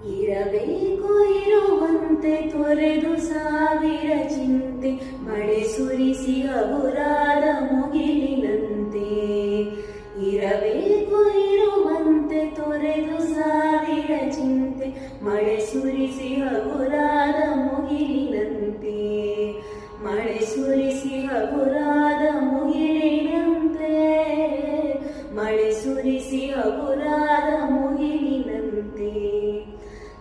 ಇರಬೇಕು ಇರುವಂತೆ ತೊರೆದು ಸಾವಿರ ಚಿಂತೆ, ಮಳೆ ಸುರಿಸಿ ಹಗುರಾದ ಮುಗಿಲಿನಂತೆ. ಇರಬೇಕು ಇರುವಂತೆ ತೊರೆದು ಸಾವಿರ ಚಿಂತೆ, ಮಳೆ ಸುರಿಸಿ ಹಗುರಾದ ಮುಗಿಲಿನಂತೆ. ಮಳೆ ಸುರಿಸಿ ಹಗುರಾದ ಮುಗಿಲಿನಂತೆ. ಮಳೆ ಸುರಿಸಿ ಹಗುರಾದ ಮುಗಿಲಿನಂತೆ.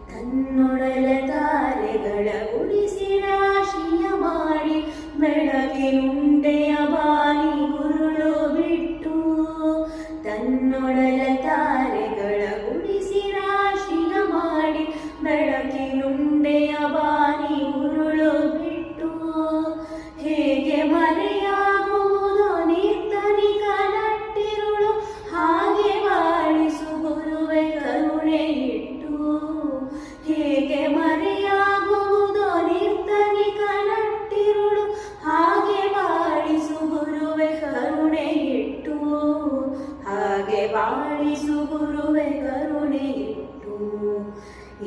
ತನ್ನೊಡಲ ತಾರೆಗಳ ಉಳಿಸಿ ರಾಶಿಯ ಮಾಡಿ, ಬೆಳಕಿನುಂಡೆಯ ಬಾನಿ ಗುರುಳು ಬಿಟ್ಟು. ತನ್ನೊಡಲ ತಾರೆಗಳ ಉಳಿಸಿ ರಾಶಿಯ ಮಾಡಿ, ಬೆಳಕಿನುಂಡೆಯ ಬಾನಿ ಗುರುಳು ಬಿಟ್ಟು. ಹೇಗೆ ಮರೆಯಾಗುವುದೋ ನಿರ್ಧನಿಕ ನಟ್ಟಿರುಳು, ಹಾಗೆ ಬಾಳಿಸು ಗುರುವೆ ಕರುಣೆ ಇಟ್ಟು. ಹೇಗೆ ಮರೆಯಾಗುವುದೋ ನಿರ್ಧನಿಕ ನಟ್ಟಿರುಳು, ಹಾಗೆ ಬಾಳಿಸು ಗುರುವೆ ಕರುಣೆ ಇಟ್ಟು. ಹಾಗೆ ಬಾಳಿಸು ಗುರುವೆ ಕರುಣೆ ಇಟ್ಟು.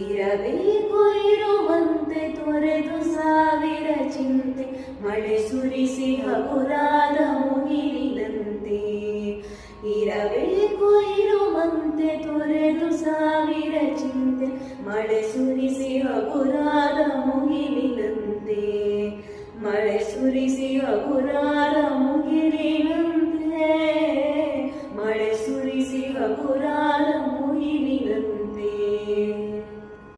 ಇರಬೇಕು ಇರುವಂತೆ ತೊರೆದು ಸಾವಿರ ಚಿಂತೆ, ಮಳೆ ಸುರಿಸಿ ಹಗುರಾದ ಮುಗಿಲಿನಂತೆ. ಇರಬೇಕು ಇರುವಂತೆ ತೊರೆದು ಸಾವಿರ ಚಿಂತೆ, ಮಳೆ ಸುರಿಸಿ ಹಗುರಾದ ಮುಗಿಲಿನಂತೆ. ಮಳೆ ಸುರಿಸಿ ಹಗುರಾದ ಮುಗಿಲಿನಂತೆ.